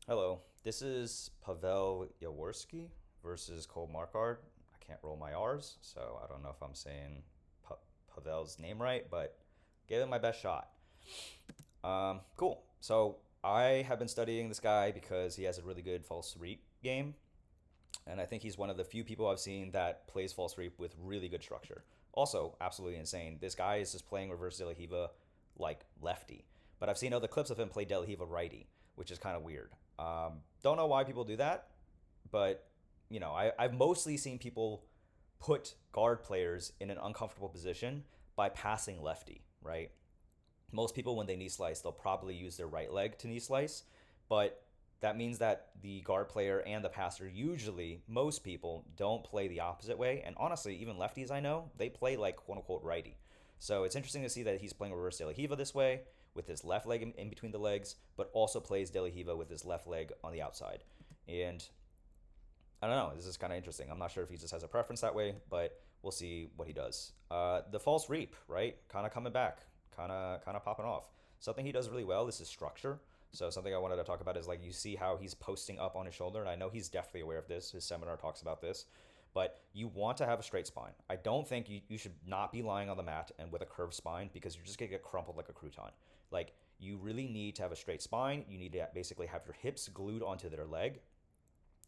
Hello, this is Pawel Jaworski versus Cole Marquard. I can't roll my R's, so I don't know if I'm saying pa- Pawel's name right, but gave it my best shot. Cool. So I have been studying this guy because he has a really good false reap game, and I think he's one of the few people I've seen that plays false reap with really good structure. Also, absolutely insane. This guy is just playing reverse De La Hiva like lefty, but I've seen other clips of him play De La Hiva righty, which is kind of weird. Don't know why people do that, but I've mostly seen people put guard players in an uncomfortable position by passing lefty, right? Most people, when they knee slice, they'll probably use their right leg to knee slice, but that means that the guard player and the passer usually, most people, don't play the opposite way. And honestly, even lefties I know, they play like quote unquote righty. So it's interesting to see that he's playing reverse De La Hiva this way with his left leg in between the legs, but also plays De La Hiva with his left leg on the outside. And I don't know. This is kind of interesting. I'm not sure if he just has a preference that way, but we'll see what he does. The false reap, right? Kind of coming back, kind of popping off. Something he does really well is his structure. So something I wanted to talk about is like you see how he's posting up on his shoulder, and I know he's definitely aware of this. His seminar talks about this, but you want to have a straight spine. I don't think you should not be lying on the mat and with a curved spine because you're just gonna get crumpled like a crouton. Like you really need to have a straight spine. You need to basically have your hips glued onto their leg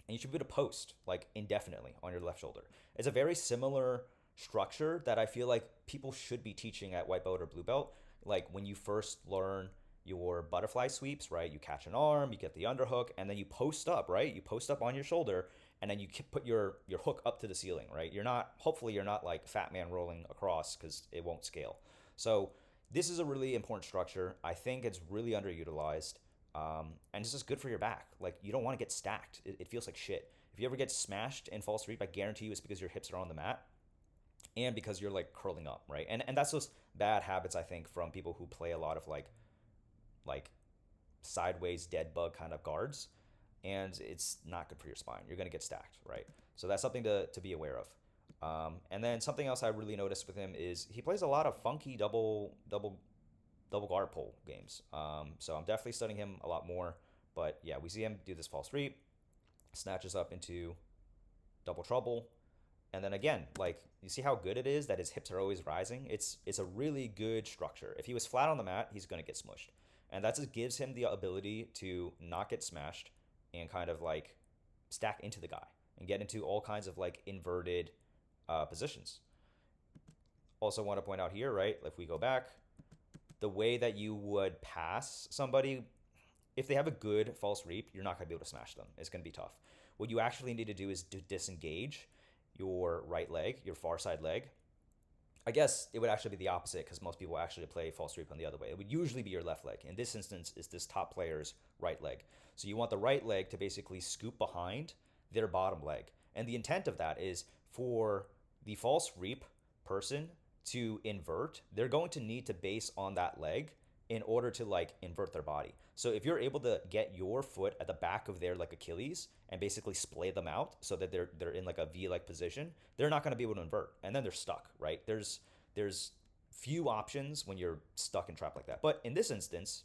and you should be able to post like indefinitely on your left shoulder. It's a very similar structure that I feel like people should be teaching at white belt or blue belt. Like when you first learn your butterfly sweeps, right? You catch an arm, you get the underhook, and then you post up, right? You post up on your shoulder, and then you put your hook up to the ceiling, right? You're not, hopefully, you're not like fat man rolling across because it won't scale. So this is a really important structure. I think it's really underutilized. And it's just good for your back. Like you don't want to get stacked. It feels like shit. If you ever get smashed in false reap, I guarantee you it's because your hips are on the mat and because you're like curling up, right? And that's those bad habits I think from people who play a lot of like sideways dead bug kind of guards, and it's not good for your spine. You're gonna get stacked, right? So that's something to be aware of. And then something else I really noticed with him is he plays a lot of funky double guard pull games. So I'm definitely studying him a lot more. But yeah, we see him do this false reap, snatches up into double trouble, and then again, like you see how good it is that his hips are always rising. It's a really good structure. If he was flat on the mat, he's gonna get smushed, and that just gives him the ability to not get smashed and kind of like stack into the guy and get into all kinds of like inverted positions. Also, want to point out here, right? If we go back, the way that you would pass somebody, if they have a good false reap, you're not going to be able to smash them. It's going to be tough. What you actually need to do is to disengage your right leg, your far side leg. I guess it would actually be the opposite because most people actually play false reap on the other way. It would usually be your left leg. In this instance, is this top player's right leg. So you want the right leg to basically scoop behind their bottom leg. And the intent of that is for the false reap person to invert, they're going to need to base on that leg in order to like invert their body. So if you're able to get your foot at the back of their like Achilles and basically splay them out so that they're in like a V-like position, they're not going to be able to invert, and then they're stuck, right? There's few options when you're stuck in trap like that. But in this instance,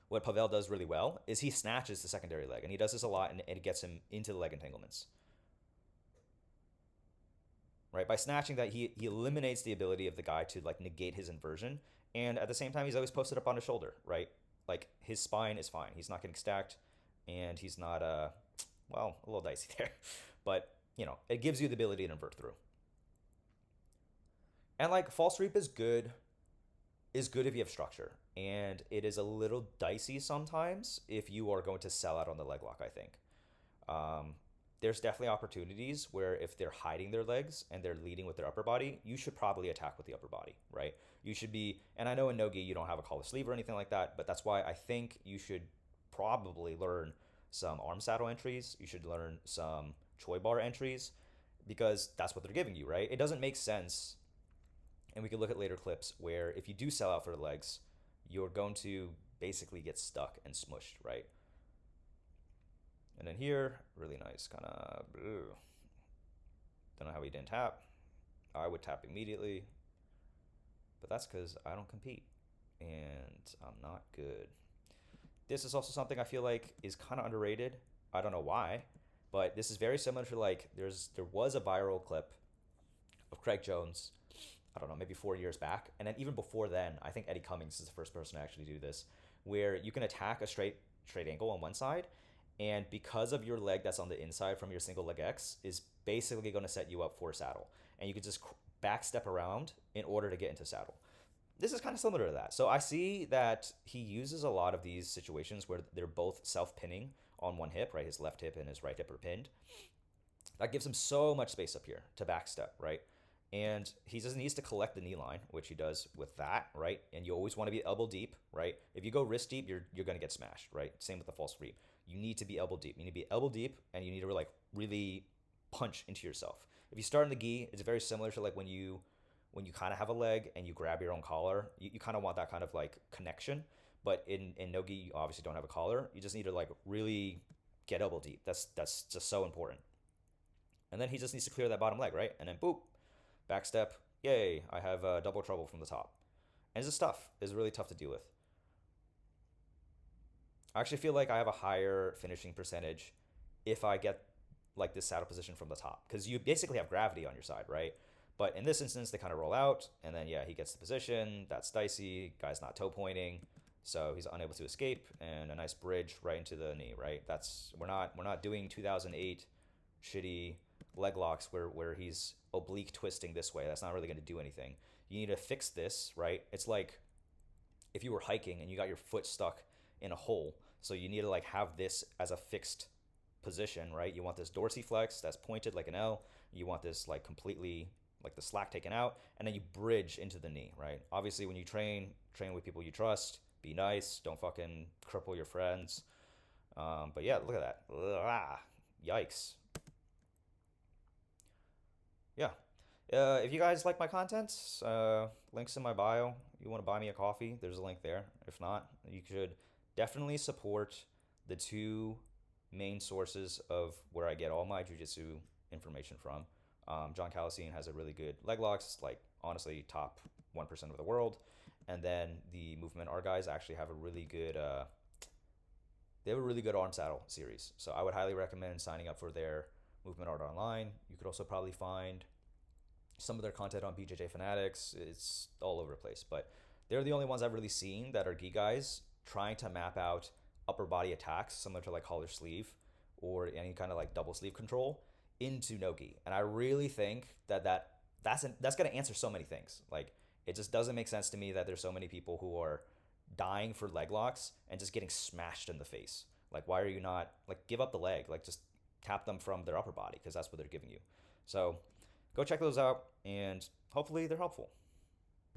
what Pavel does really well is he snatches the secondary leg, and he does this a lot, and it gets him into the leg entanglements. Right, by snatching that, he eliminates the ability of the guy to like negate his inversion, and at the same time he's always posted up on his shoulder, right? Like his spine is fine, he's not getting stacked, and he's not well, a little dicey there, but it gives you the ability to invert through. And like false reap is good if you have structure, and it is a little dicey sometimes if you are going to sell out on the leg lock, I think. um, there's definitely opportunities where if they're hiding their legs and they're leading with their upper body, you should probably attack with the upper body, right? You should be, and I know in Nogi you don't have a collar sleeve or anything like that, but that's why I think you should probably learn some arm saddle entries. You should learn some Choi bar entries because that's what they're giving you, right? It doesn't make sense. And we could look at later clips where if you do sell out for the legs, you're going to basically get stuck and smushed, right? And then here, really nice, kind of, don't know how he didn't tap. I would tap immediately, but that's because I don't compete and I'm not good. This is also something I feel like is kind of underrated. I don't know why, but this is very similar to like there was a viral clip of Craig Jones, I don't know, maybe 4 years back. And then even before then, I think Eddie Cummings is the first person to actually do this, where you can attack a straight ankle on one side, and because of your leg that's on the inside from your single leg X is basically going to set you up for a saddle. And you can just back step around in order to get into saddle. This is kind of similar to that. So I see that he uses a lot of these situations where they're both self-pinning on one hip, right? His left hip and his right hip are pinned. That gives him so much space up here to backstep, right? And he just needs to collect the knee line, which he does with that, right? And you always want to be elbow deep, right? If you go wrist deep, you're going to get smashed, right? Same with the false reap. You need to be elbow deep. You need to be elbow deep, and you need to like really punch into yourself. If you start in the gi, it's very similar to like when you kind of have a leg and you grab your own collar. You kind of want that kind of like connection. But in no gi, you obviously don't have a collar. You just need to like really get elbow deep. That's just so important. And then he just needs to clear that bottom leg, right? And then boop, back step. Yay, I have double trouble from the top. And it's just tough. It's really tough to deal with. I actually feel like I have a higher finishing percentage if I get like this saddle position from the top, because you basically have gravity on your side, right? But in this instance, they kind of roll out, and then yeah, he gets the position. That's dicey. Guy's not toe pointing, so he's unable to escape, and a nice bridge right into the knee, right? That's we're not doing 2008 shitty leg locks where he's oblique twisting this way. That's not really going to do anything. You need to fix this, right? It's like if you were hiking and you got your foot stuck in a hole, so you need to like have this as a fixed position, right? You want this dorsiflex that's pointed like an L. You want this like completely like the slack taken out, and then you bridge into the knee, right? Obviously, when you train with people you trust. Be nice. Don't fucking cripple your friends. But yeah, look at that. Ugh, yikes. Yeah. If you guys like my content, links in my bio. You want to buy me a coffee, there's a link there. If not, you should definitely support the two main sources of where I get all my jiu-jitsu information from. Jon Calestine has a really good leg locks, like honestly top 1% of the world. And then the Movement R guys actually have a really good they have a really good arm saddle series. So I would highly recommend signing up for their Movement Art Online. You could also probably find some of their content on BJJ Fanatics. It's all over the place, but they're the only ones I've really seen that are gi guys trying to map out upper body attacks similar to like collar sleeve or any kind of like double sleeve control into no gi. And I really think that's going to answer so many things. Like it just doesn't make sense to me that there's so many people who are dying for leg locks and just getting smashed in the face. Like why are you not like give up the leg? Like just tap them from their upper body because that's what they're giving you. So go check those out and hopefully they're helpful.